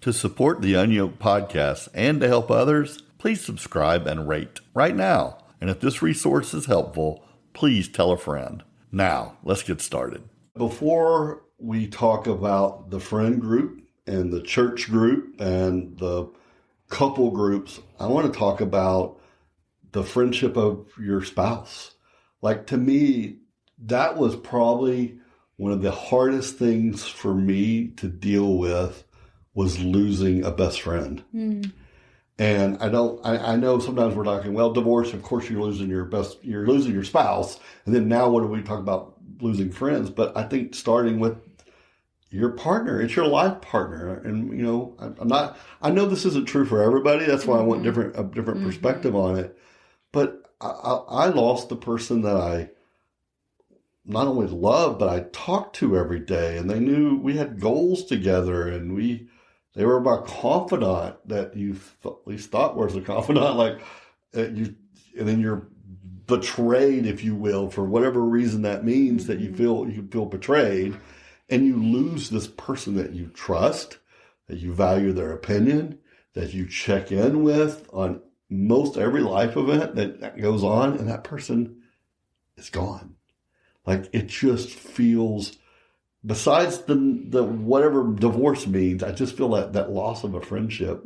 To support the Unyoke Podcast and to help others, please subscribe and rate right now. And if this resource is helpful, please tell a friend. Now, let's get started. Before we talk about the friend group and the church group and the couple groups, I want to talk about the friendship of your spouse. Like, to me, that was probably one of the hardest things for me to deal with, was losing a best friend. And I know sometimes we're talking, well, divorce, of course you're losing your spouse. And then now what do we talk about losing friends? But I think starting with your partner, it's your life partner. And, you know, I know this isn't true for everybody. That's why I want a different perspective on it. But I lost the person that I not only loved, but I talked to every day. And they knew we had goals together, and they were my confidant that you at least thought was a confidant. Like, and then you're betrayed, if you will, for whatever reason that means, that you feel betrayed, and you lose this person that you trust, that you value their opinion, that you check in with on most every life event that goes on, and that person is gone. Like, it just feels, besides the whatever divorce means, I just feel that loss of a friendship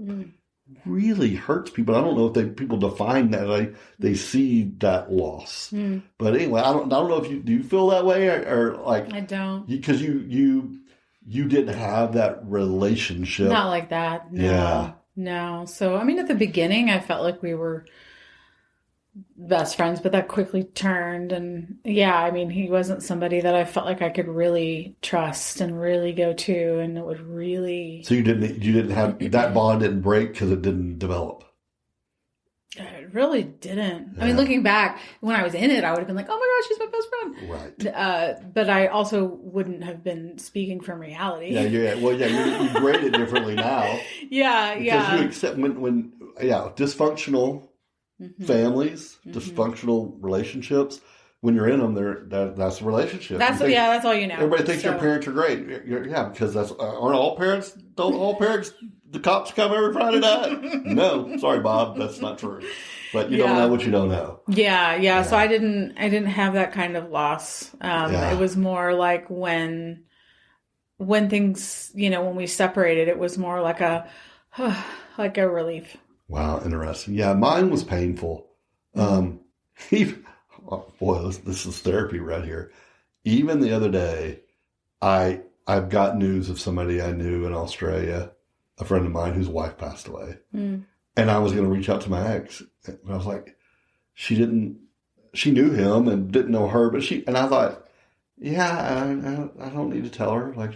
really hurts people. I don't know if people define that. They see that loss. But anyway, I don't know if do you feel that way or like, I don't, because you didn't have that relationship. Not like that. No, yeah. No. So, I mean, at the beginning, I felt like we were best friends, but that quickly turned. And yeah, I mean, he wasn't somebody that I felt like I could really trust and really go to, and it would really. So you didn't have that bond, didn't break because it didn't develop. It really didn't. Yeah. I mean, looking back, when I was in it, I would have been like, "Oh my gosh, she's my best friend." Right. But I also wouldn't have been speaking from reality. Yeah. Well, yeah, you grade it differently now. Yeah. Because you accept when dysfunctional families, dysfunctional relationships. When you're in them, that's a relationship. That's all you know. Everybody thinks your parents are great. Yeah, because aren't all parents? Don't all parents? The cops come every Friday night? No, sorry, Bob, that's not true. But you don't know what you don't know. Yeah. So I didn't have that kind of loss. It was more like when things, when we separated, it was more like a relief. Wow, interesting. Yeah, mine was painful. This is therapy right here. Even the other day, I've got news of somebody I knew in Australia, a friend of mine whose wife passed away. And I was going to reach out to my ex. And I was like, she knew him and didn't know her, and I thought, yeah, I don't need to tell her. I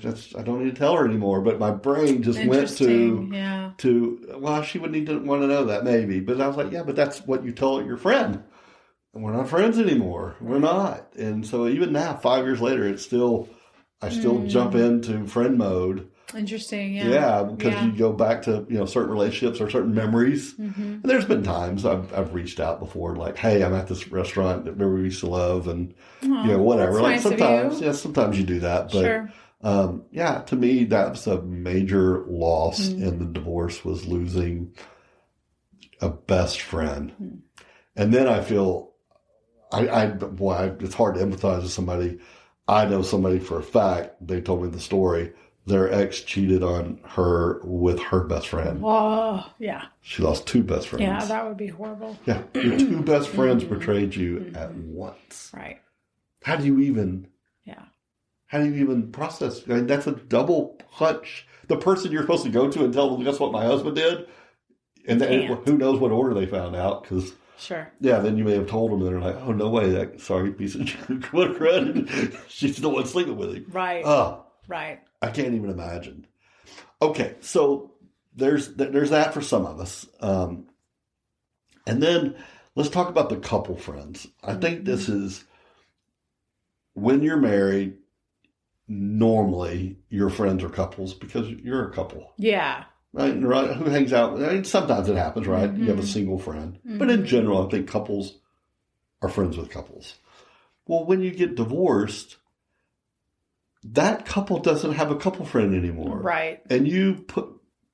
don't need to tell her anymore. But my brain just went to, well, she would want to know that maybe. But I was like, yeah, but that's what you told your friend. And we're not friends anymore. We're not. And so even now, 5 years later, I still jump into friend mode. Interesting, yeah. Yeah, because you go back to, certain relationships or certain memories. And there's been times I've reached out before, like, hey, I'm at this restaurant that we used to love, and, whatever. That's like nice of you. Sometimes you do that. But, sure. To me, that was a major loss in the divorce, was losing a best friend. And then I feel, it's hard to empathize with somebody. I know somebody for a fact, they told me the story, their ex cheated on her with her best friend. Oh, yeah. She lost two best friends. Yeah, that would be horrible. Yeah, your two best friends betrayed you at once. Right. How do you even process? I mean, that's a double punch. The person you're supposed to go to and tell them, guess what my husband did? And then, who knows what order they found out, because... Sure. Yeah, then you may have told them, and they're like, oh, no way, sorry, piece of crud. She's the one sleeping with him. Right. Right. I can't even imagine. Okay, so there's that for some of us. And then let's talk about the couple friends. I think this is, when you're married, normally your friends are couples because you're a couple. Yeah. Right? Who hangs out? I mean, sometimes it happens, right? You have a single friend. But in general, I think couples are friends with couples. Well, when you get divorced, that couple doesn't have a couple friend anymore. Right. And you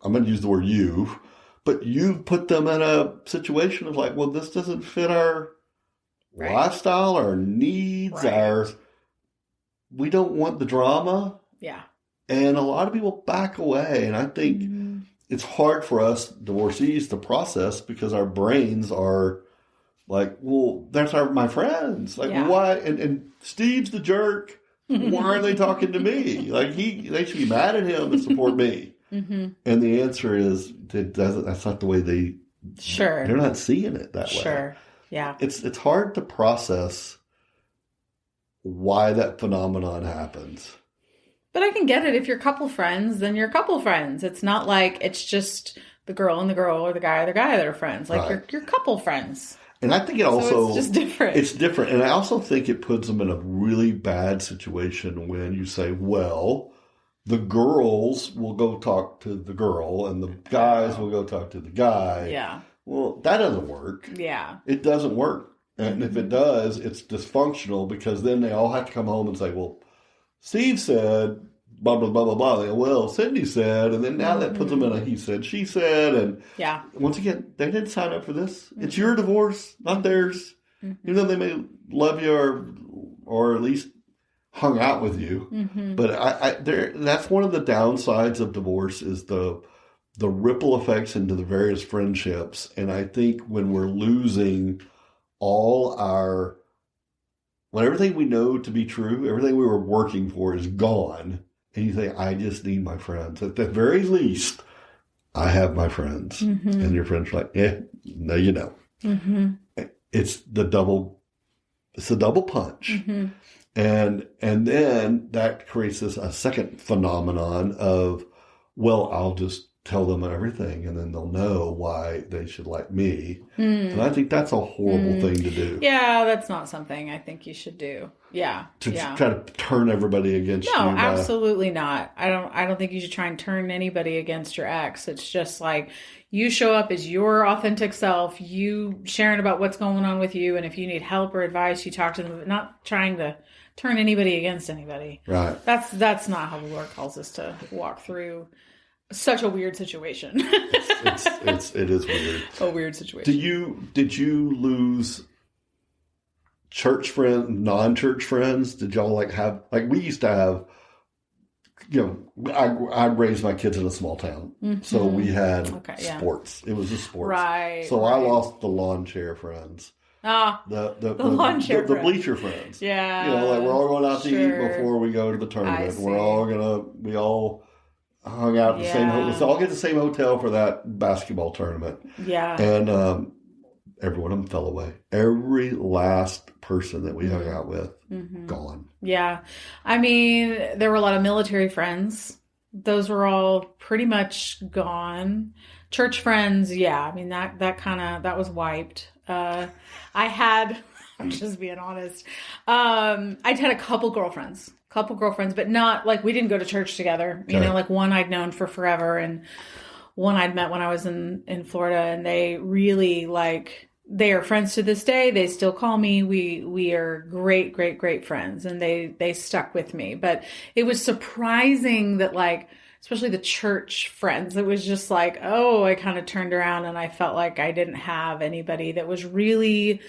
I'm going to use the word you, but you put them in a situation of like, well, this doesn't fit our lifestyle, our needs, we don't want the drama. Yeah. And a lot of people back away. And I think it's hard for us divorcees to process because our brains are like, well, that's my friends. Like, why? And Steve's the jerk. Why aren't they talking to me? Like, they should be mad at him and support me. And the answer is, that's not the way they're not seeing it that way. Sure. Yeah. It's hard to process why that phenomenon happens. But I can get it. If you're couple friends, then you're couple friends. It's not like it's just the girl and the girl or the guy that are friends. Like you're couple friends. And I think it also... So it's just different. It's different. And I also think it puts them in a really bad situation when you say, well, the girls will go talk to the girl and the guys will go talk to the guy. Yeah. Well, that doesn't work. Yeah. It doesn't work. And if it does, it's dysfunctional because then they all have to come home and say, well, Steve said, blah, blah, blah, blah, blah. They go, well, Cindy said. And then now that puts them in a he said, she said. And once again, they didn't sign up for this. It's your divorce, not theirs. Even though they may love you or at least hung out with you. But that's one of the downsides of divorce is the ripple effects into the various friendships. And I think when we're losing when everything we know to be true, everything we were working for is gone. And you think, I just need my friends. At the very least, I have my friends. And your friends are like, no, you don't. It's the double punch. And then that creates a second phenomenon of, well, I'll just tell them everything and then they'll know why they should like me. And I think that's a horrible thing to do. Yeah, that's not something I think you should do. Yeah. To try to turn everybody against you. No, absolutely not. I don't think you should try and turn anybody against your ex. It's just like you show up as your authentic self, you sharing about what's going on with you, and if you need help or advice, you talk to them, but not trying to turn anybody against anybody. Right. That's not how the Lord calls us to walk through such a weird situation. It is weird. A weird situation. Did you lose church friends, non-church friends? Did y'all have we used to have, I raised my kids in a small town. So we had sports. It was a sports. Right. So I lost the lawn chair friends. The lawn chair the bleacher friends. Yeah. We're all going out to eat before we go to the tournament. We all hung out at the same hotel. Let's all get the same hotel for that basketball tournament. Yeah. And every one of them fell away. Every last person that we hung out with, gone. Yeah. I mean, there were a lot of military friends. Those were all pretty much gone. Church friends, I mean, that was wiped. I had, I'm just being honest, I'd had a couple girlfriends, but not we didn't go to church together. You know, one I'd known for forever and one I'd met when I was in Florida, and they really they are friends to this day. They still call me. We are great, great, great friends, and they stuck with me. But it was surprising that especially the church friends, it was just I kind of turned around and I felt like I didn't have anybody that was really,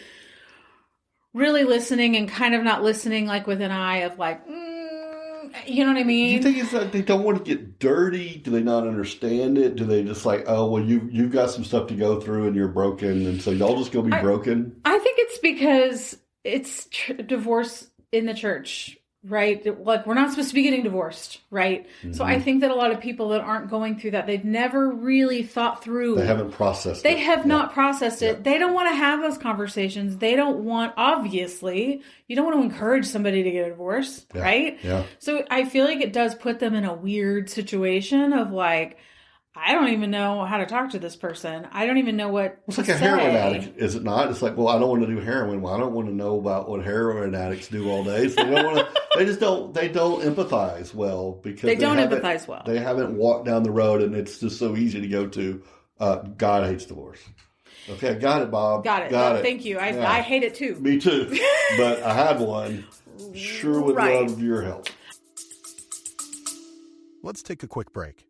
really listening and kind of not listening with an eye of you know what I mean? Do you think it's they don't want to get dirty? Do they not understand it? Do they just you've got some stuff to go through and you're broken, and so y'all just go be broken? I think it's because it's divorce in the church, right? We're not supposed to be getting divorced, right? So I think that a lot of people that aren't going through that, they've never really thought through. They haven't processed it. They have not processed it. They don't want to have those conversations. They don't want, obviously, you don't want to encourage somebody to get a divorce, right? Yeah. So I feel like it does put them in a weird situation of I don't even know how to talk to this person. I don't even know what it's to like a heroin addict, is it not? It's I don't want to do heroin. Well, I don't want to know about what heroin addicts do all day. So they don't want to. They don't empathize well because they don't empathize well. They haven't walked down the road, and it's just so easy to go to. God hates divorce. Okay, got it, Bob. Got it. Thank you. I hate it too. Me too. But I had one. Sure would love your help. Let's take a quick break.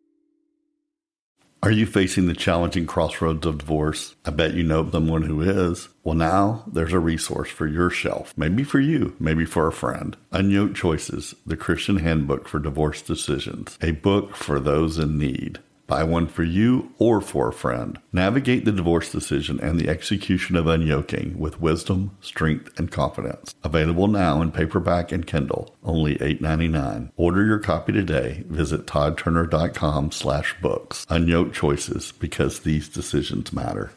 Are you facing the challenging crossroads of divorce? I bet you know someone who is. Well, now there's a resource for your shelf. Maybe for you, maybe for a friend. Unyoked Choices, the Christian Handbook for Divorce Decisions. A book for those in need. Buy one for you or for a friend. Navigate the divorce decision and the execution of unyoking with wisdom, strength, and confidence. Available now in paperback and Kindle, only $8.99. Order your copy today. Visit toddturner.com/books. Unyoked Choices, because these decisions matter.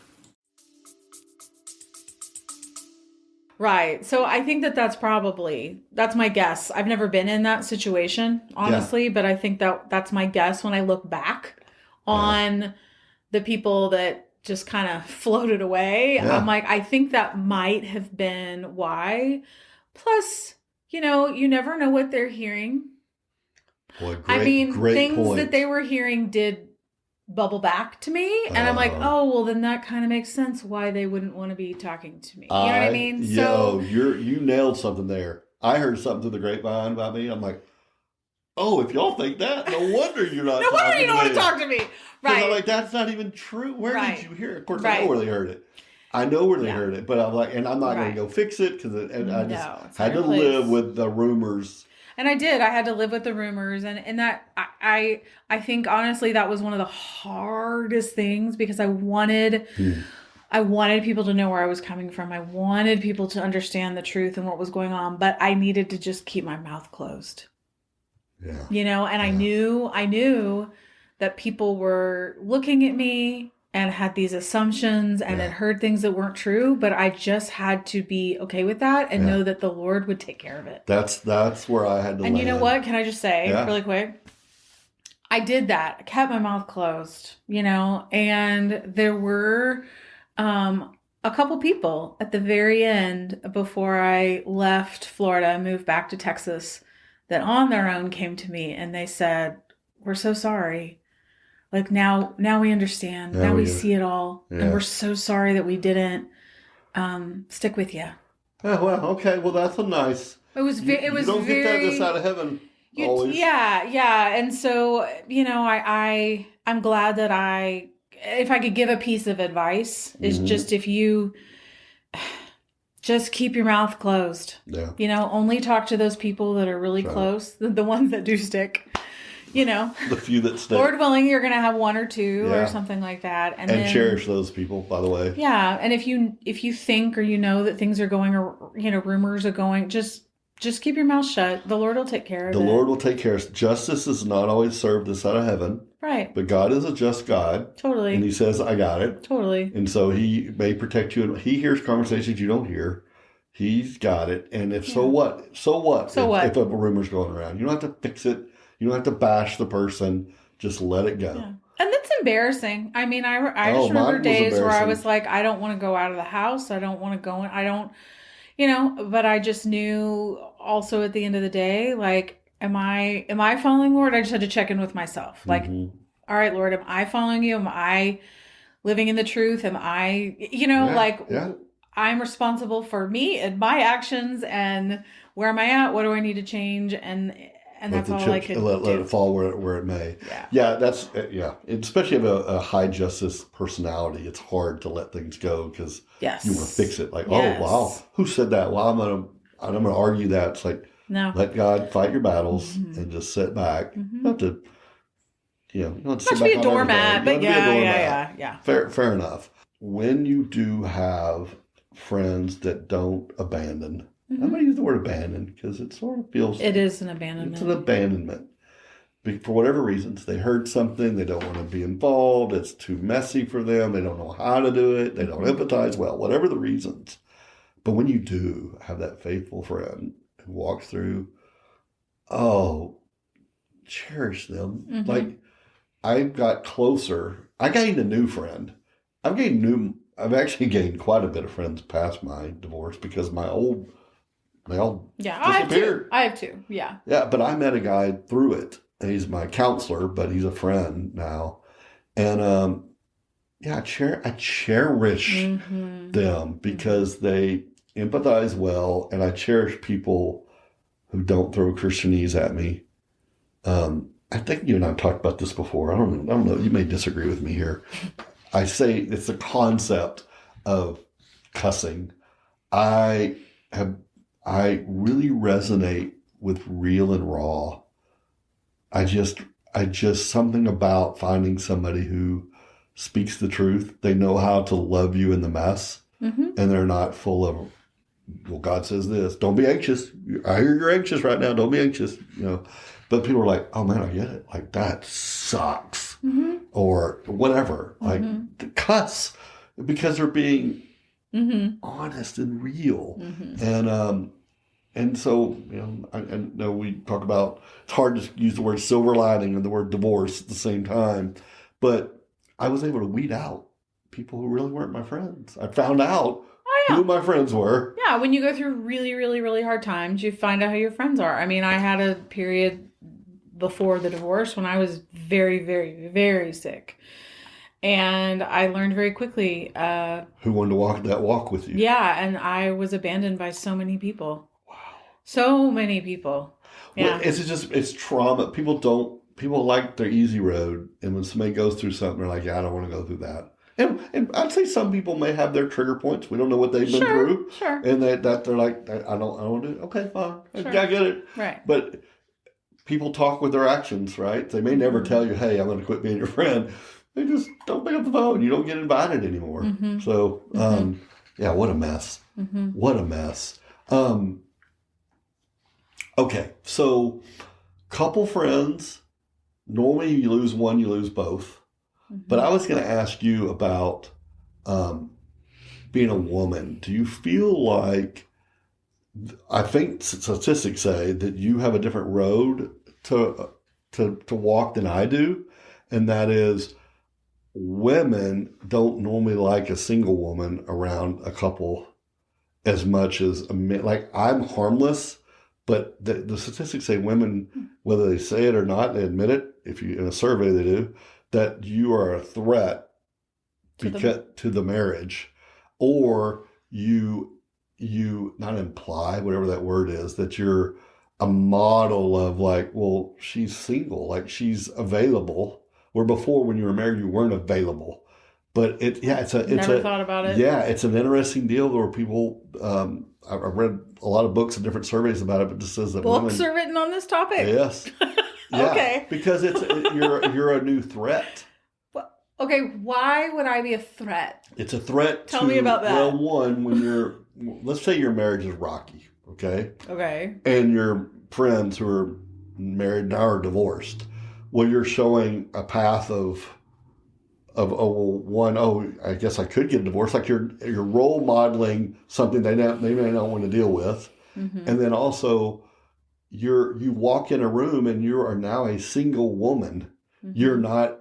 Right. So I think that's my guess. I've never been in that situation, honestly, but I think that's my guess when I look back on the people that just kind of floated away. Yeah. I'm like, I think that might have been why. Plus, you never know what they're hearing. Boy, great things point. that they were hearing did bubble back to me. And I'm like, oh, well, then that kind of makes sense why they wouldn't want to be talking to me. You know what I mean? You nailed something there. I heard something through the grapevine about me. I'm like, oh, if y'all think that, no wonder you're not no wonder you don't want to talk to me. Right. I'm like, that's not even true. Where did you hear it? Of course, right. I know where they heard it. Heard it, but I'm like, and I'm not going to go fix it because I just had to live with the rumors. And I did. I had to live with the rumors, and that I think honestly that was one of the hardest things because I wanted people to know where I was coming from. I wanted people to understand the truth and what was going on, but I needed to just keep my mouth closed. Yeah. And I knew that people were looking at me and had these assumptions and had heard things that weren't true, but I just had to be okay with that and know that the Lord would take care of it. That's where I had to And land. you know what? Can I just say really quick? I did that. I kept my mouth closed, and there were a couple people at the very end before I left Florida and moved back to Texas that on their own came to me and they said, "We're so sorry. Like now we understand. Now we see it all. Yeah. And we're so sorry that we didn't stick with you." Oh, well, okay. Well, that's a nice. It was very. You don't get that this side of heaven. Always. Yeah. And so, I'm glad that if I could give a piece of advice, is just if you just keep your mouth closed. Yeah. Only talk to those people that are really close, the ones that do stick. The few that stay. Lord willing, you're going to have one or two or something like that. And then, cherish those people, by the way. Yeah. And if you think or that things are going, or, rumors are going, just keep your mouth shut. The Lord will take care of it. The Lord will take care of it. Justice is not always served this side of heaven. Right. But God is a just God. Totally. And he says, I got it. Totally. And so he may protect you. He hears conversations you don't hear. He's got it. And so what? If a rumor's going around, you don't have to fix it. You don't have to bash the person. Just let it go. Yeah. And that's embarrassing. I mean, I just remember days where I was like, I don't want to go out of the house. I don't want to go in. I don't, but I just knew also at the end of the day, like, am I following Lord? I just had to check in with myself. Like, all right, Lord, am I following you? Am I living in the truth? Am I, I'm responsible for me and my actions and where am I at? What do I need to change? And that's all I could let it fall where it may. Yeah. That's especially if a high justice personality, it's hard to let things go because you want to fix it. Like, oh wow, who said that? Well, I'm gonna argue that. It's like, no, let God fight your battles and just sit back. Not to, not to be a doormat, but yeah. Fair enough. When you do have friends that don't abandon. I'm going to use the word abandon because it sort of feels... It is an abandonment. It's an abandonment. For whatever reasons, they heard something, they don't want to be involved, it's too messy for them, they don't know how to do it, they don't empathize well, whatever the reasons. But when you do have that faithful friend who walks through, cherish them. Like, I got closer. I gained a new friend. I've actually gained quite a bit of friends past my divorce because they all disappeared. I have two. Yeah. Yeah, but I met a guy through it. He's my counselor, but he's a friend now. And I cherish them because they empathize well, and I cherish people who don't throw Christianese at me. I think you and I've talked about this before. I don't know. You may disagree with me here. I say it's the concept of cussing. I really resonate with real and raw. I just something about finding somebody who speaks the truth. They know how to love you in the mess, and they're not full of, well, God says this. Don't be anxious. I hear you're anxious right now. Don't be anxious. But people are like, oh man, I get it. Like, that sucks, or whatever. Like, cuss, because they're being honest and real, and so, I know we talk about, it's hard to use the word silver lining and the word divorce at the same time, but I was able to weed out people who really weren't my friends. I found out who my friends were. Yeah, when you go through really, really, really hard times, you find out who your friends are. I mean, I had a period before the divorce when I was very, very, very sick. And I learned very quickly. Who wanted to walk that walk with you? Yeah, and I was abandoned by so many people. So many people. Yeah. Well, it's trauma. People like their easy road. And when somebody goes through something, they're like, yeah, I don't want to go through that. And I'd say some people may have their trigger points. We don't know what they've been through. Sure. And that they're like, I don't want to do it. Okay, fine. Sure. I get it. Right. But people talk with their actions, right? They may never tell you, hey, I'm going to quit being your friend. They just don't pick up the phone. You don't get invited anymore. So, yeah, what a mess. What a mess. Okay, so couple friends, normally you lose one, you lose both. But I was going to ask you about being a woman. Do you feel like, I think statistics say that you have a different road to walk than I do, and that is women don't normally like a single woman around a couple as much as a man. Like, I'm harmless, but the statistics say women, whether they say it or not, they admit it. If you, in a survey they do, that you are a threat to the marriage, or you not imply, whatever that word is, that you're a model of like, well, she's single, like she's available. Where before, when you were married, you weren't available. But never thought about it. Yeah, it's an interesting deal where people. I've read a lot of books and different surveys about it, but it just says that books are written on this topic. Yes. Yeah, okay. Because you're a new threat. Okay, why would I be a threat? It's a threat. Tell me about that. Well, one, let's say your marriage is rocky, okay? Okay. And your friends who are married now are divorced. Well, you're showing a path of I guess I could get divorced. Like you're role modeling something they may not want to deal with, and then also you walk in a room and you are now a single woman. You're not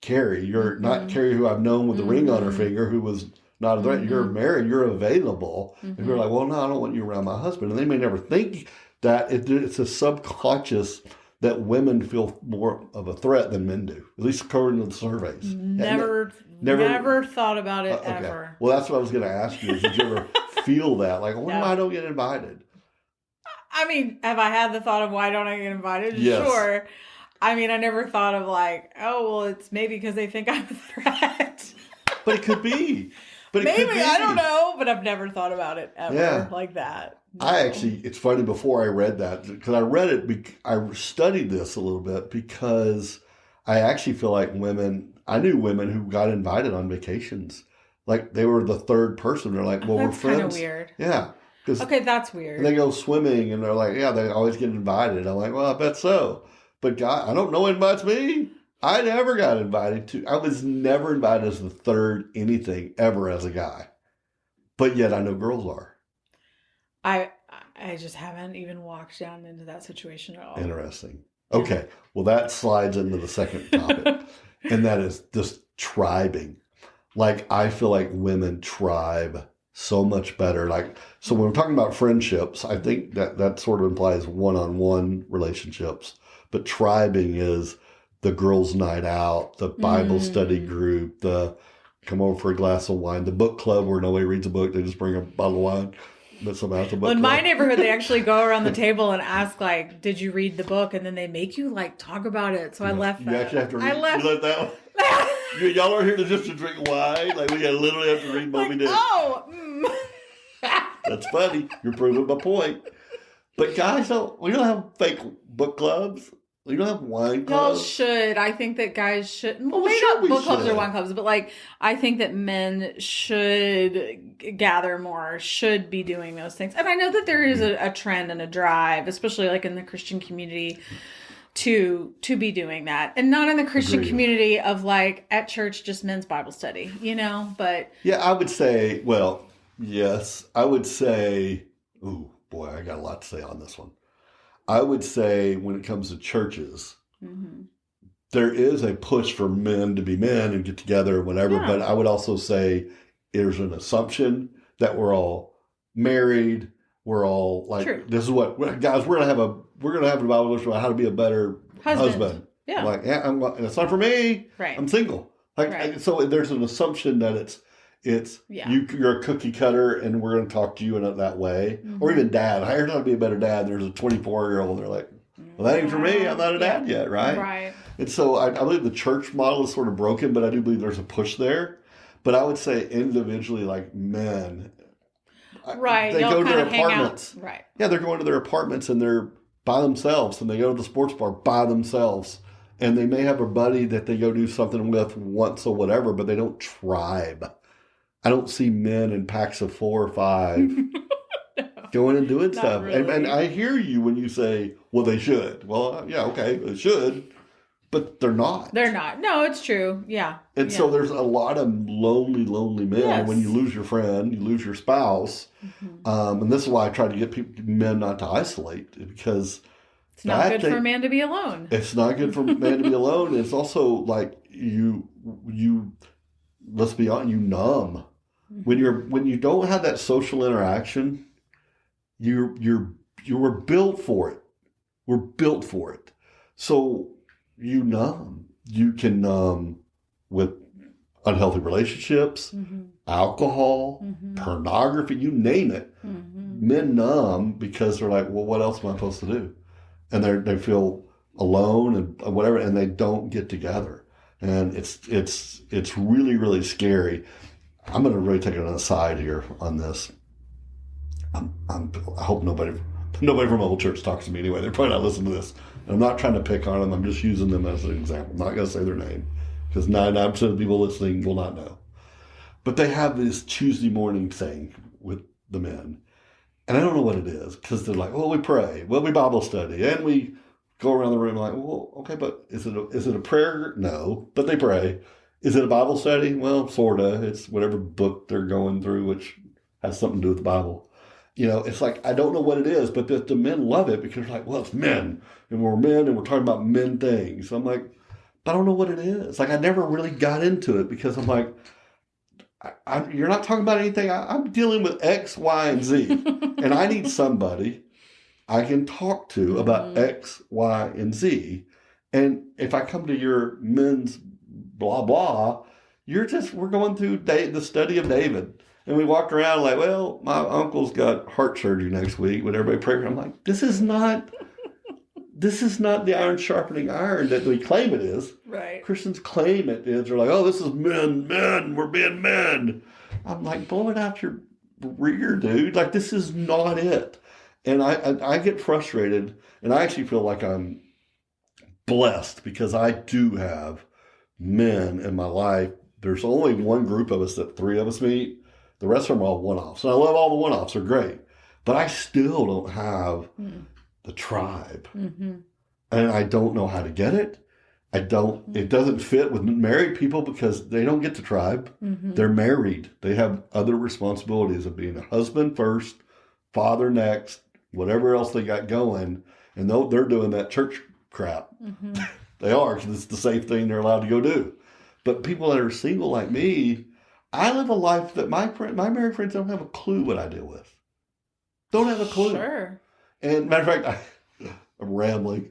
Carrie. You're not Carrie, who I've known with the ring on her finger, who was not a threat. You're married. You're available. And you're like, well, no, I don't want you around my husband. And they may never think that it's a subconscious that women feel more of a threat than men do, at least according to the surveys. Never thought about it ever. Well, that's what I was going to ask you. Did you ever feel that? Like, why do I don't get invited? I mean, have I had the thought of why don't I get invited? Yes. Sure. I mean, I never thought of like, oh, well, it's maybe because they think I'm a threat. But it could be. Maybe, I don't know, but I've never thought about it ever like that. No. It's funny, before I read that, because I read it, I studied this a little bit because I actually feel like I knew women who got invited on vacations. Like they were the third person. They're like, well, we're friends. That's kind of weird. Yeah. Okay, that's weird. And they go swimming and they're like, yeah, they always get invited. I'm like, well, I bet so. But God, I don't know what invites me. I never got invited to. I was never invited as the third anything ever as a guy. But yet I know girls are. I just haven't even walked down into that situation at all. Interesting. Okay. Well, that slides into the second topic. And that is this tribing. Like, I feel like women tribe so much better. Like, so when we're talking about friendships, I think that sort of implies one-on-one relationships. But tribing is the girls' night out, the Bible study group, the come over for a glass of wine, the book club where nobody reads a book, they just bring a bottle of wine. but somehow it's a book Well, in my club. neighborhood, they actually go around the table and ask, like, did you read the book? And then they make you, like, talk about it. So I left You that. actually have to read. I left. You let that one. Y'all are here just to drink wine. Like, we gotta literally have to read Moby Dick. That's funny. You're proving my point. But guys, we don't have fake book clubs. We don't have wine Y'all clubs. should. I think that guys should. Well, maybe sure not we book clubs should. or wine clubs, but like I think that men should gather more, should be doing those things. And I know that there is a trend and a drive, especially like in the Christian community, to be doing that, and not in the Christian Agreed. community of like at church just men's Bible study, But Yeah, I would say. Well, yes, I would say. Ooh, boy, I got a lot to say on this one. I would say when it comes to churches, there is a push for men to be men and get together and whatever. Yeah. But I would also say there's an assumption that we're all married. We're all like, True. This is what guys. We're gonna have a Bible lesson about how to be a better husband. Yeah. Like, it's not for me. Right. I'm single. Like, Right. so there's an assumption that it's Yeah. you're a cookie cutter and we're going to talk to you in that way. Or even dad. I heard how to be a better dad. There's a 24-year-old and they're like, well, that ain't for me. I'm not a dad yet, right? Right. And so I believe the church model is sort of broken, but I do believe there's a push there. But I would say individually, like men, Right. they Y'all go to their kinda hang out. apartments. Right. Yeah, they're going to their apartments and they're by themselves, and they go to the sports bar by themselves. And they may have a buddy that they go do something with once or whatever, but they don't tribe. I don't see men in packs of 4 or 5 going and doing stuff. really. And I hear you when you say, well, they should. Well, yeah, okay, they should, but they're not. They're not. No, it's true. Yeah. And so there's a lot of lonely men. Yes. And when you lose your friend, you lose your spouse. And this is why I try to get men not to isolate, because It's not good for a man to be alone. it's not good for a man to be alone. It's also like you let's be honest, you numb. When you don't have that social interaction, you were built for it. We're built for it. So you numb. You can numb with unhealthy relationships, alcohol, pornography, you name it. Men numb because they're like, well, what else am I supposed to do? And they feel alone and whatever, and they don't get together. And it's really, really scary. I'm going to really take an aside here on this. I hope nobody from my old church talks to me anyway. They're probably not listening to this. I'm not trying to pick on them. I'm just using them as an example. I'm not going to say their name because 99% of the people listening will not know. But they have this Tuesday morning thing with the men. And I don't know what it is because they're like, well, we pray, well, we Bible study, and we go around the room like, well, okay, but is it a prayer? No, but they pray. Is it a Bible study? Well, sort of. It's whatever book they're going through, which has something to do with the Bible. It's like, I don't know what it is, but the men love it because they're like, well, it's men, and we're men, and we're talking about men things. So I'm like, but I don't know what it is. Like, I never really got into it because I'm like, you're not talking about anything. I'm dealing with X, Y, and Z. And I need somebody I can talk to about X, Y, and Z. And if I come to your men's blah, blah, we're going through the study of David. And we walked around like, well, my uncle's got heart surgery next week. Would everybody pray? I'm like, this is not the iron sharpening iron that we claim it is. Right. Christians claim it is. They're like, oh, this is men, we're being men. I'm like, blow it out your rear, dude. Like, this is not it. And I get frustrated, and I actually feel like I'm blessed because I do have men in my life. There's only one group of us that 3 of us meet. The rest of them are all one-offs. And I love all the one-offs. They're great. But I still don't have the tribe. And I don't know how to get it. It doesn't fit with married people because they don't get the tribe. They're married. They have other responsibilities of being a husband first, father next, whatever else they got going. And they're doing that church crap. They are, because it's the safe thing they're allowed to go do. But people that are single like me, I live a life that my married friends don't have a clue what I deal with. Don't have a clue. Sure. And matter of fact, I'm rambling,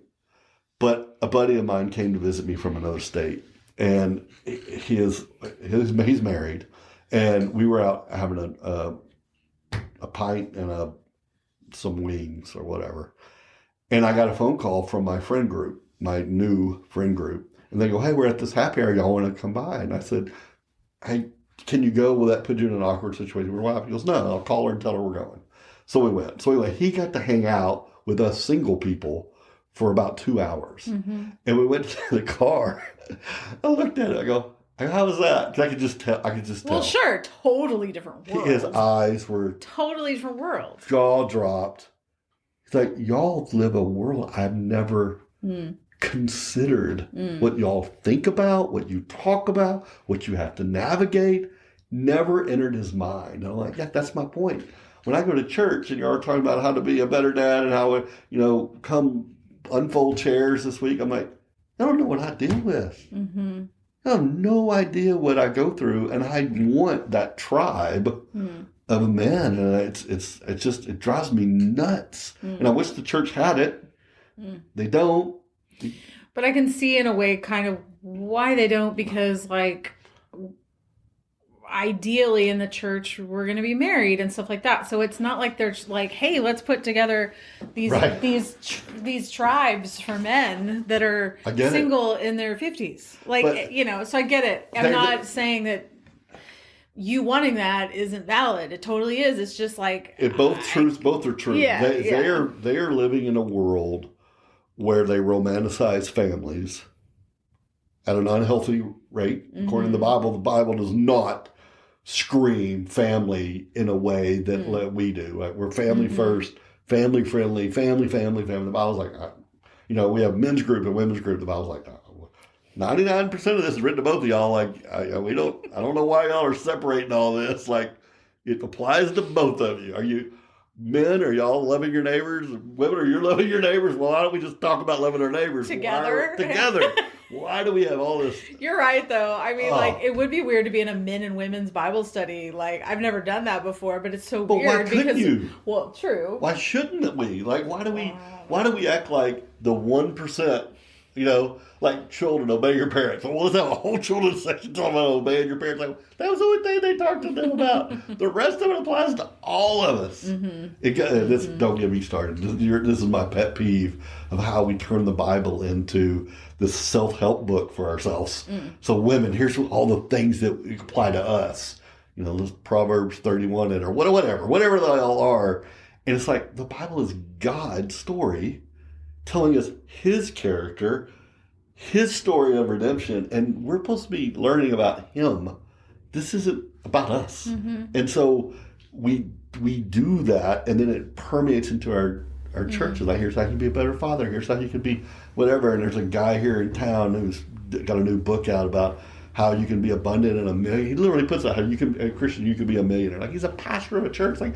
but a buddy of mine came to visit me from another state, and he's married, and we were out having a pint and some wings or whatever. And I got a phone call from my friend group, my new friend group. And they go, hey, we're at this happy hour. Y'all want to come by? And I said, hey, can you go? Will that put you in an awkward situation with your wife? He goes, no, I'll call her and tell her we're going. So we went. So anyway, he got to hang out with us single people for about 2 hours. Mm-hmm. And we went to the car. I looked at it. I go, how was that? Because I could just tell. Well, sure. Totally different world. His eyes were... Totally different world. Jaw dropped. It's like, y'all live a world I've never considered. What y'all think about, what you talk about, what you have to navigate, never entered his mind. And I'm like, yeah, that's my point. When I go to church and you're talking about how to be a better dad and how, come unfold chairs this week, I'm like, I don't know what I deal with. Mm-hmm. I have no idea what I go through, and I want that tribe of men, and it drives me nuts. And I wish the church had it. They don't. But I can see in a way kind of why they don't, because like ideally in the church we're going to be married and stuff like that. So it's not like they're like, hey, let's put together these tribes for men that are single in their 50s. Like, but, so I get it. I'm not saying that you wanting that isn't valid. It totally is. It's just like both are true. Yeah, they are living in a world where they romanticize families at an unhealthy rate. According to the Bible does not scream family in a way that we do. Like, we're family first, family friendly, family. The Bible's like, we have men's group and women's group. The Bible's like, 99% of this is written to both of y'all. Like, I don't know why y'all are separating all this. Like, it applies to both of you. Are you men? Are y'all loving your neighbors? Women, are you loving your neighbors? Well, why don't we just talk about loving our neighbors together? Why do we have all this? You're right, though. I mean, like, it would be weird to be in a men and women's Bible study. Like, I've never done that before, but it's so weird. Why couldn't you? Well, true. Why shouldn't we? Like, why do we act like the 1%? Like children, obey your parents. Well, let's have a whole children's section talking about obeying your parents. Like, that was the only thing they talked to them about. The rest of it applies to all of us. Mm-hmm. Don't get me started. This is my pet peeve of how we turn the Bible into this self-help book for ourselves. So women, here's all the things that apply to us. This Proverbs 31 or whatever they all are. And it's like, the Bible is God's story telling us his character, his story of redemption, and we're supposed to be learning about him. This isn't about us. And so we do that, and then it permeates into our churches. Like, here's how you can be a better father. Here's how you can be whatever. And there's a guy here in town who's got a new book out about how you can be abundant in a million. He literally puts out how you can, a Christian, you can be a millionaire. Like, he's a pastor of a church. Like,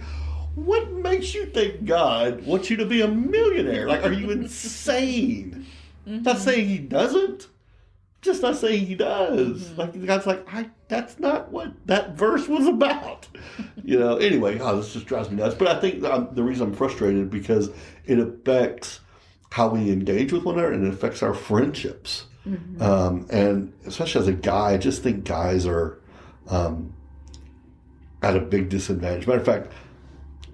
what makes you think God wants you to be a millionaire? Like, are you insane? Not saying he doesn't. Just not saying he does. Like, God's like, that's not what that verse was about. Anyway, this just drives me nuts. But I think the reason I'm frustrated is because it affects how we engage with one another, and it affects our friendships. And especially as a guy, I just think guys are at a big disadvantage. Matter of fact,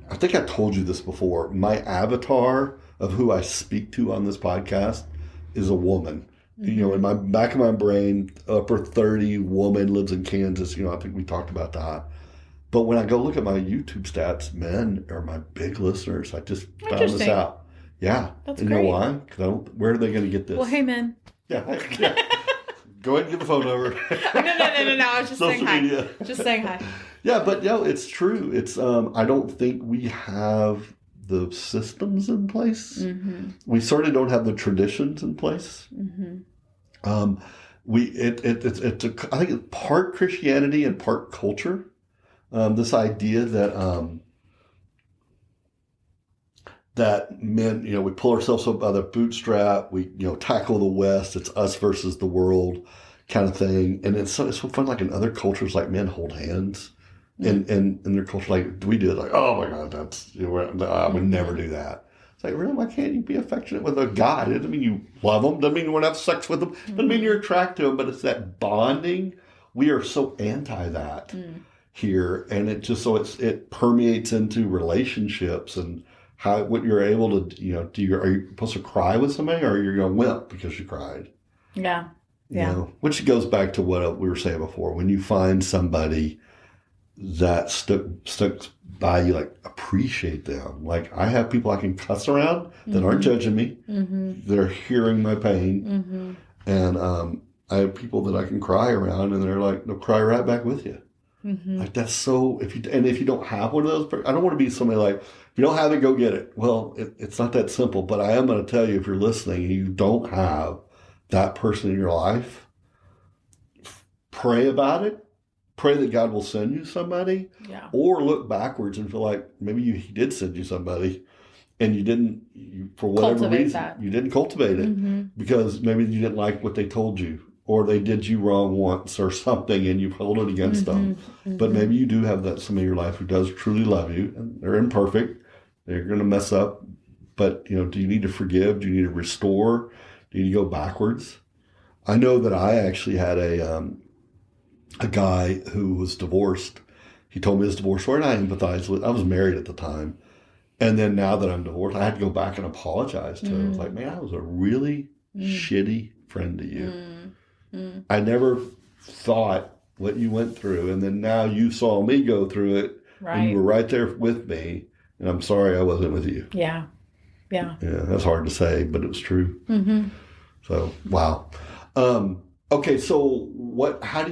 I think I told you this before. My avatar of who I speak to on this podcast is a woman. In my back of my brain, upper 30 woman, lives in Kansas. I think we talked about that. But when I go look at my YouTube stats, men are my big listeners. I just found this out. Yeah. That's great. You know why? Because where are they going to get this? Well, hey, men. Yeah. Go ahead and give the phone over. No. I was just saying hi. Just saying hi. Yeah, but it's true. It's I don't think we have the systems in place. We certainly don't have the traditions in place. I think it's part Christianity and part culture. This idea that men, we pull ourselves up by the bootstrap. We tackle the West. It's us versus the world, kind of thing. And it's so fun. Like, in other cultures, like, men hold hands. And in their culture, like, we do it, like, oh my God, that's, I would never do that. It's like, really, why can't you be affectionate with a guy? It doesn't mean you love them, doesn't mean you want to have sex with them, doesn't mean you're attracted to them, but it's that bonding. We are so anti that. here, and it permeates into relationships and what you're able to, are you supposed to cry with somebody, or you're going to wimp because you cried? Yeah. Which goes back to what we were saying before. When you find somebody that stuck by you, like, appreciate them. Like, I have people I can cuss around that aren't judging me. They're hearing my pain. And I have people that I can cry around, and they're like, they'll cry right back with you. Like, that's so, if you don't have one of those, I don't want to be somebody like, if you don't have it, go get it. Well, it's not that simple, but I am going to tell you, if you're listening and you don't have that person in your life, pray about it. Pray that God will send you somebody, or look backwards and feel like maybe He did send you somebody, and for whatever reason, you didn't cultivate it because maybe you didn't like what they told you, or they did you wrong once or something, and you hold it against them. But maybe you do have somebody in your life who does truly love you, and they're imperfect. They're going to mess up. But, do you need to forgive? Do you need to restore? Do you need to go backwards? I know that I actually had a guy who was divorced. He told me his divorce story, and I empathized with. I was married at the time, and then now that I'm divorced, I had to go back and apologize to him. I was like, man, I was a really shitty friend to you. I never thought what you went through, and then now you saw me go through it, and you were right there with me, and I'm sorry I wasn't with you. Yeah, that's hard to say, but it was true. So, wow. Okay, so how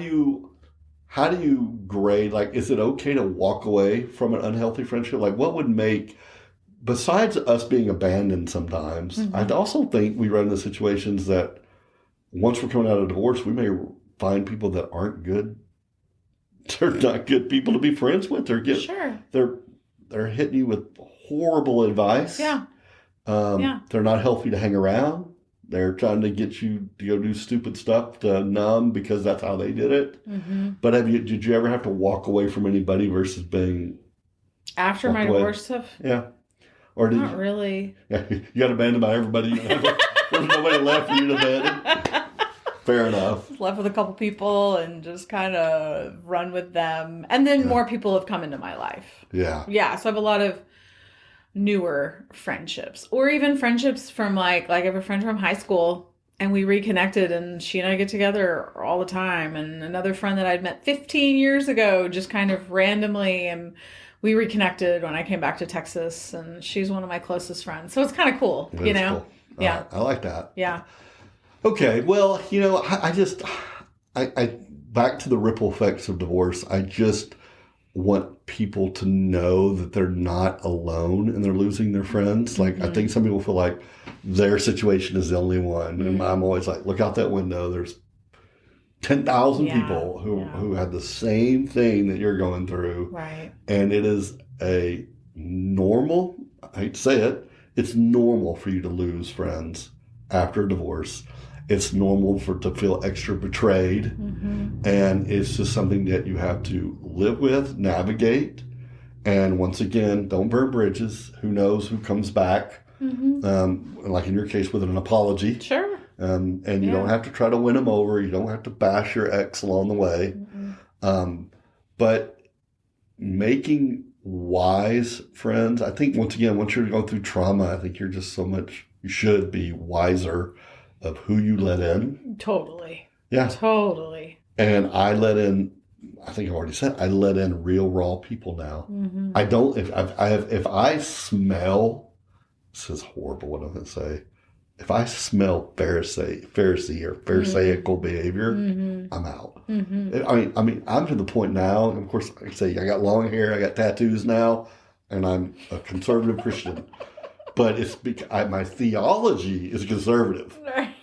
do you grade, like, is it okay to walk away from an unhealthy friendship? Like, what would make, besides us being abandoned sometimes, I also think we run into situations that once we're coming out of divorce, we may find people that aren't good. They're not good people to be friends with. They're hitting you with horrible advice. They're not healthy to hang around. They're trying to get you to go do stupid stuff to numb because that's how they did it. But did you ever have to walk away from anybody versus being after my divorce stuff? Yeah. Or not really. Yeah, you got abandoned by everybody. There's nobody left for you to abandon. Fair enough. Left with a couple people and just kind of run with them. And then more people have come into my life. Yeah. So I have a lot of newer friendships, or even friendships from like I have a friend from high school, and we reconnected, and she and I get together all the time. And another friend that I'd met 15 years ago, just kind of randomly, and we reconnected when I came back to Texas, and she's one of my closest friends. So it's kind of cool, Cool. Yeah. I like that. Yeah. Okay. Well, I back to the ripple effects of divorce. I just want people to know that they're not alone and they're losing their friends. Like, I think some people feel like their situation is the only one. And I'm always like, look out that window. There's 10,000 people who had the same thing that you're going through. Right. And it is a normal, I hate to say it, it's normal for you to lose friends after a divorce. It's normal to feel extra betrayed. And it's just something that you have to live with, navigate. And once again, don't burn bridges. Who knows who comes back? Like in your case, with an apology. Sure. And you don't have to try to win them over. You don't have to bash your ex along the way. But making wise friends, I think, once again, once you're going through trauma, I think you should be wiser of who you let in. Totally. Yeah. Totally. And I let in, I think I already said, I let in real raw people now. I don't, if I smell, this is horrible what I'm going to say, if I smell Pharisee or Pharisaical behavior, I'm out. I mean, I'm to the point now, and of course, like I say, I got long hair, I got tattoos now, and I'm a conservative Christian. But it's because my theology is conservative. Right.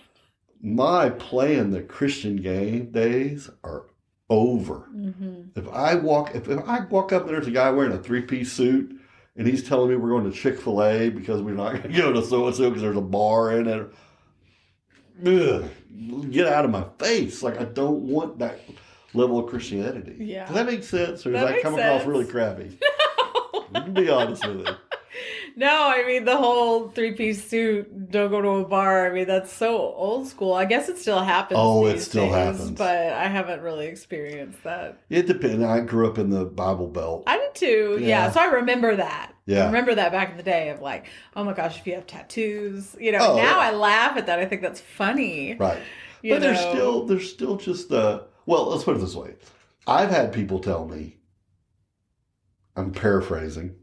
My playing the Christian game days are over. If I walk up and there's a guy wearing a 3-piece suit and he's telling me we're going to Chick-fil-A because we're not going to go to so-and-so because there's a bar in it, get out of my face. Like, I don't want that level of Christianity. Yeah. Does that make sense? Or does that come across really crappy? No. You can be honest with it. No, I mean, the whole 3-piece suit, don't go to a bar. I mean, that's so old school. I guess it still happens. Oh, it these still days, happens. But I haven't really experienced that. It depends. I grew up in the Bible Belt. I did too. Yeah. So I remember that. Yeah. I remember that back in the day of like, oh my gosh, if you have tattoos, Oh, now yeah. I laugh at that. I think that's funny. Right. You But there's still just well, let's put it this way. I've had people tell me, I'm paraphrasing,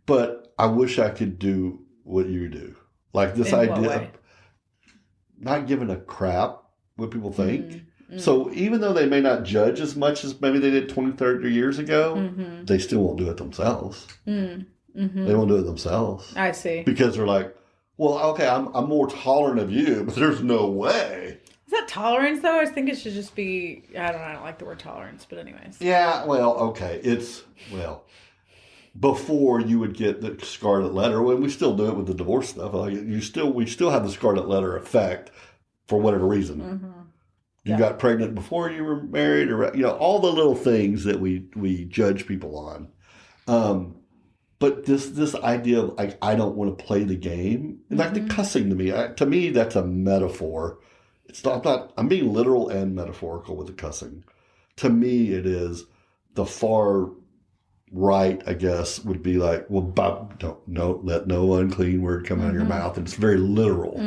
but I wish I could do what you do. Like this In what idea way? of not giving a crap what people think. So even though they may not judge as much as maybe they did 20, 30 years ago, they still won't do it themselves. They won't do it themselves. I see. Because they're like, well, okay, I'm more tolerant of you, but there's no way. Is that tolerance though? I think it should just be, I don't like the word tolerance, but anyways. Yeah, well, okay. Before you would get the scarlet letter, when we still do it with the divorce stuff, like we still have the scarlet letter effect for whatever reason. You got pregnant before you were married, or all the little things that we judge people on. But this idea of like I don't want to play the game, like the cussing to me that's a metaphor. It's not. I'm being literal and metaphorical with the cussing. To me, it is the far right, I guess, would be like, well, don't let no unclean word come out of your mouth. And it's very literal.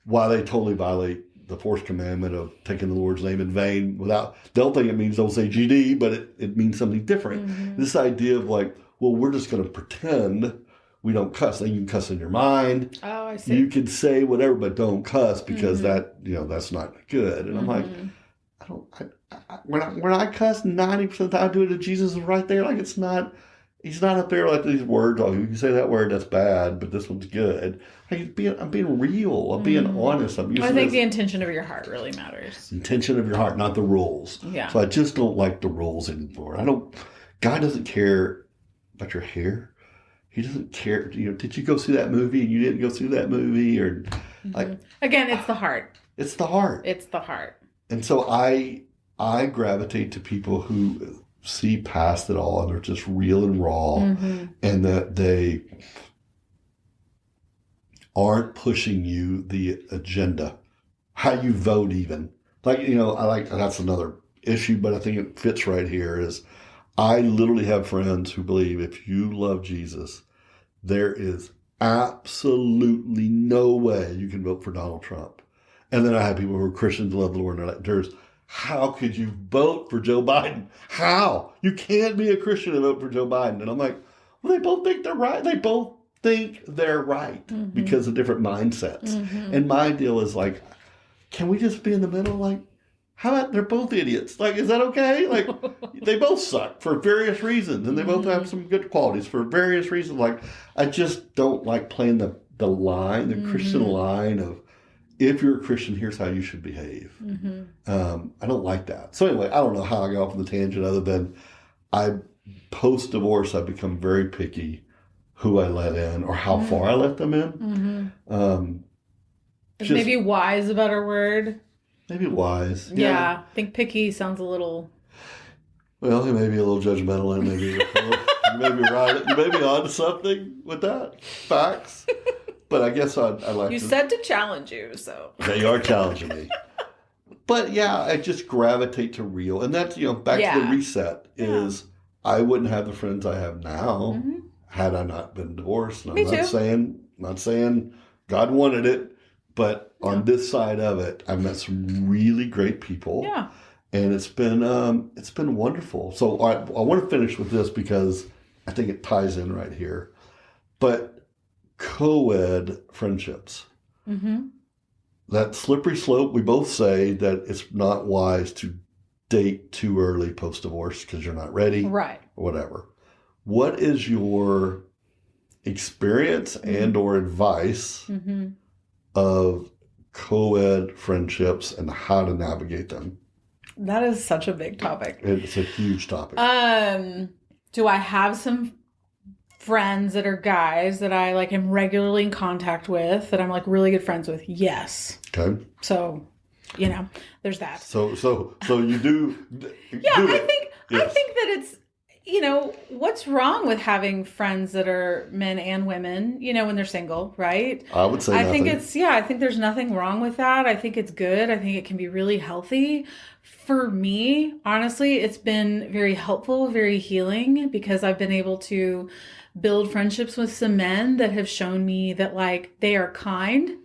Why they totally violate the fourth commandment of taking the Lord's name in vain they'll think it means don't say GD, but it means something different. This idea of like, well, we're just going to pretend we don't cuss. Then you can cuss in your mind. Oh, I see. You can say whatever, but don't cuss because that's not good. And I'm like, when I cuss 90% of the time, I do it and Jesus is right there. Like he's not up there like these words. Oh, you can say that word, that's bad, but this one's good. Like I'm being real. I'm being honest. I think the intention of your heart really matters. Intention of your heart, not the rules. Yeah. So I just don't like the rules anymore. God doesn't care about your hair. He doesn't care. Did you go see that movie and you didn't go see that movie? Or like again, it's the heart. It's the heart. It's the heart. And so I gravitate to people who see past it all and they're just real and raw, and that they aren't pushing you the agenda, how you vote even. Like, that's another issue, but I think it fits right here is I literally have friends who believe if you love Jesus, there is absolutely no way you can vote for Donald Trump. And then I have people who are Christians, love the Lord, and they're like, how could you vote for Joe Biden? How? You can't be a Christian and vote for Joe Biden. And I'm like, well, they both think they're right. They both think they're right because of different mindsets. And my deal is like, can we just be in the middle? Like, how about they're both idiots? Like, is that okay? Like, they both suck for various reasons, and they both have some good qualities for various reasons. Like, I just don't like playing the line, the Christian line of, if you're a Christian, here's how you should behave. I don't like that. So anyway, I don't know how I got off on the tangent other than post-divorce, I've become very picky who I let in or how far I let them in. Is maybe wise a better word? Maybe wise. Yeah. I think picky sounds a little... Well, he may be a little judgmental and maybe you may be right. You may be onto something with that. Facts. But I guess I like You said to challenge you, so. They are challenging me. But yeah, I just gravitate to real. And that's, back to the reset is I wouldn't have the friends I have now had I not been divorced. And I'm not saying God wanted it, but on this side of it, I've met some really great people. Yeah. And it's been wonderful. So I want to finish with this because I think it ties in right here. But coed friendships. That slippery slope, we both say that it's not wise to date too early post-divorce because you're not ready. Right. Or whatever. What is your experience and or advice of coed friendships and how to navigate them? That is such a big topic. It's a huge topic. Do I have some friends that are guys that I am regularly in contact with that I'm really good friends with? Yes. Okay. So, there's that. So you do. Yeah, I think that it's, what's wrong with having friends that are men and women, when they're single, right? I would say nothing. I think there's nothing wrong with that. I think it's good. I think it can be really healthy. For me, honestly, it's been very helpful, very healing, because I've been able to build friendships with some men that have shown me that, like, they are kind,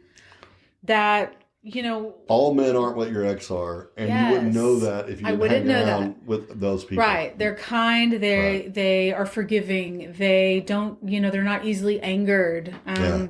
that, all men aren't what your ex are, and you wouldn't know that if you didn't hang around with those people. Right. They're kind. They are forgiving. They don't, they're not easily angered.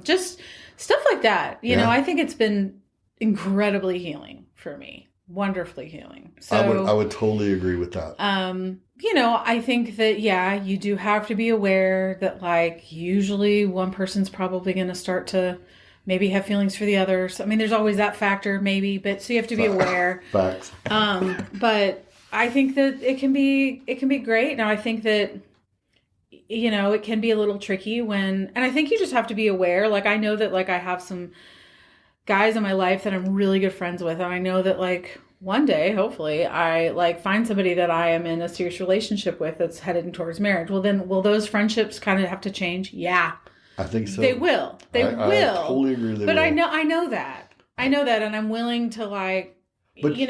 Just stuff like that. I think it's been incredibly healing for me. Wonderfully healing. So I would totally agree with that. I think that, you do have to be aware that, like, usually one person's probably going to start to maybe have feelings for the others. I mean, there's always that factor, maybe, but so you have to be aware. Facts. But I think that it can be great. Now, I think that, it can be a little tricky and I think you just have to be aware. Like, I know that, like, I have some guys in my life that I'm really good friends with. And I know that, like, one day, hopefully, I, like, find somebody that I am in a serious relationship with that's headed towards marriage. Well, then, will those friendships kind of have to change? Yeah. I think so. They will. They will. I totally agree. But I know that, and I'm willing to, like, but you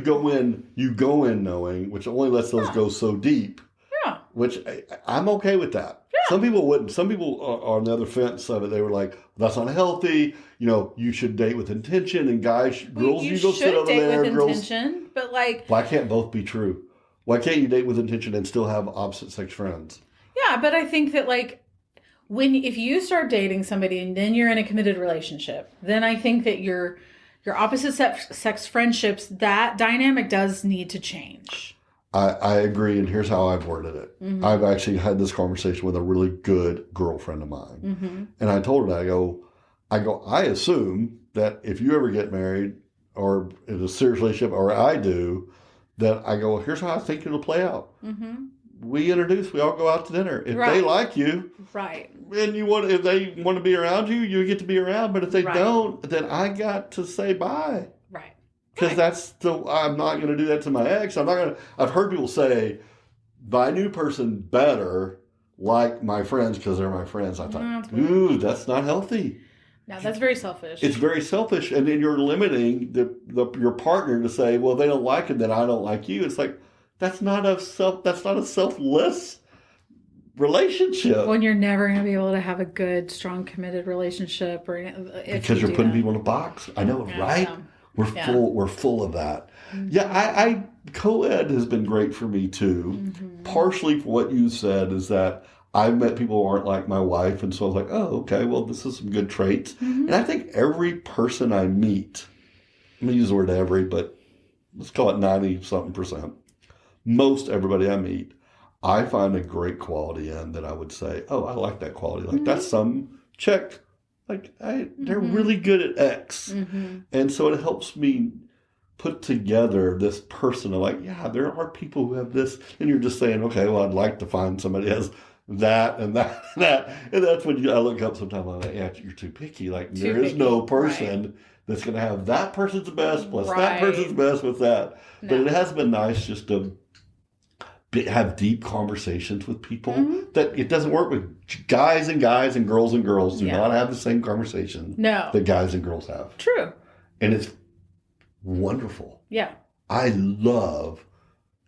go in knowing, which only lets those go so deep. Yeah. Which I'm okay with that. Yeah. Some people wouldn't. Some people are on the other fence of it. They were like, that's unhealthy. You should date with intention. And girls, you go sit over there. Girls, intention, but, like, why can't both be true? Why can't you date with intention and still have opposite sex friends? Yeah, but I think that, like, if you start dating somebody and then you're in a committed relationship, then I think that your opposite sex friendships, that dynamic does need to change. I agree, and here's how I've worded it. Mm-hmm. I've actually had this conversation with a really good girlfriend of mine, mm-hmm. and I told her, I assume that if you ever get married or in a serious relationship, or I do, that here's how I think it'll play out. Mm-hmm. We all go out to dinner. If they like you, right, and if they want to be around you, you get to be around. But if they don't, then I got to say bye. Right. Because I'm not going to do that to my ex. I've heard people say, my new person better like my friends because they're my friends. I thought, ooh, that's not healthy. No, that's very selfish. It's very selfish. And then you're limiting your partner to say, well, they don't like it, then I don't like you. It's like, that's not a selfless relationship. When you're never going to be able to have a good, strong, committed relationship, because you're putting people in a box. I know, right? We're full of that. Mm-hmm. Yeah, I coed has been great for me too. Mm-hmm. Partially for what you said is that I've met people who aren't like my wife, and so I was like, oh, okay, well, this is some good traits. Mm-hmm. And I think every person I meet, I'm going to use the word every, but let's call it 90-something%. Most everybody I meet, I find a great quality in that I would say, oh, I like that quality. Like, mm-hmm. that's some check. Like, they're mm-hmm. really good at X. Mm-hmm. And so it helps me put together this person of, like, yeah, there are people who have this. And you're just saying, okay, well, I'd like to find somebody who has that and that and that. And that's when I look up sometimes, I'm like, yeah, you're too picky. Like, there is no person that's going to have that person's best plus that person's best with that. No. But it has been nice just to have deep conversations with people. Mm-hmm. That it doesn't work with guys and girls do not have the same conversation that guys and girls have. True. And it's wonderful. Yeah. I love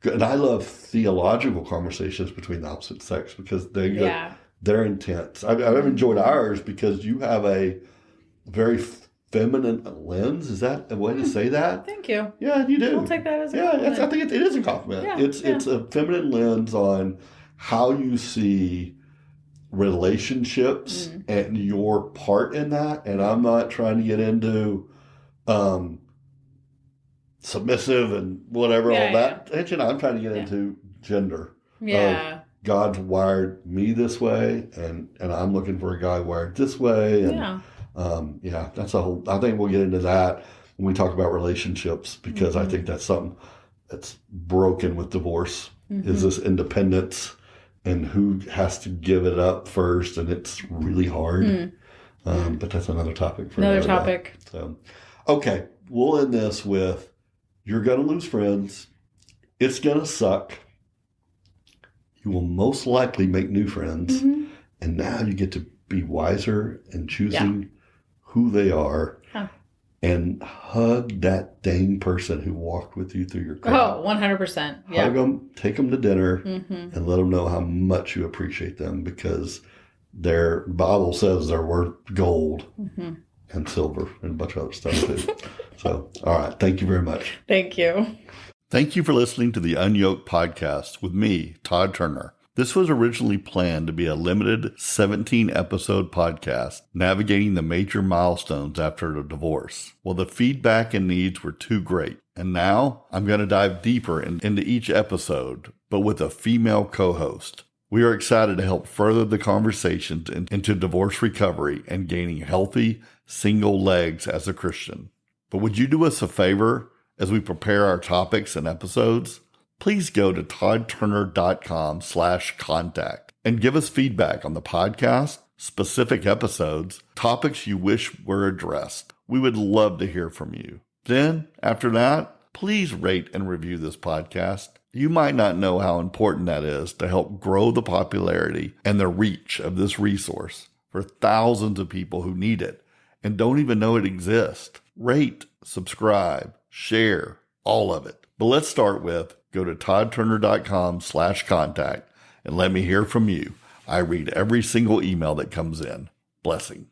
theological conversations between the opposite sex because they're intense. I've enjoyed ours because you have a very feminine lens. Is that a way to say that? Thank you. Yeah, you do. I'll take that as a compliment. I think it is a compliment. Yeah, it's a feminine lens on how you see relationships and your part in that. And I'm not trying to get into submissive and whatever all that tension. I'm trying to get into gender. Yeah. God's wired me this way, and I'm looking for a guy wired this way. And, that's a whole. I think we'll get into that when we talk about relationships because I think that's something that's broken with divorce. Mm-hmm. Is this independence and who has to give it up first, and it's really hard. But that's another topic for another topic. So, okay, we'll end this with: you're gonna lose friends. It's gonna suck. You will most likely make new friends. Mm-hmm. And now you get to be wiser in choosing who they are. Huh. And hug that dang person who walked with you through your car. Oh, 100%. Yeah. Hug them, take them to dinner, Mm-hmm. and let them know how much you appreciate them, because their Bible says they're worth gold Mm-hmm. and silver and a bunch of other stuff too. So, all right. Thank you very much. Thank you. Thank you for listening to the Unyoke Podcast with me, Todd Turner. This was originally planned to be a limited 17-episode podcast navigating the major milestones after a divorce. Well, the feedback and needs were too great. And now I'm going to dive deeper into each episode, but with a female co-host. We are excited to help further the conversations into divorce recovery and gaining healthy, single legs as a Christian. But would you do us a favor as we prepare our topics and episodes? Please go to toddturner.com/contact and give us feedback on the podcast, specific episodes, topics you wish were addressed. We would love to hear from you. Then, after that, please rate and review this podcast. You might not know how important that is to help grow the popularity and the reach of this resource for thousands of people who need it and don't even know it exists. Rate, subscribe, share, all of it. But let's start with go to toddturner.com/contact and let me hear from you. I read every single email that comes in. Blessing.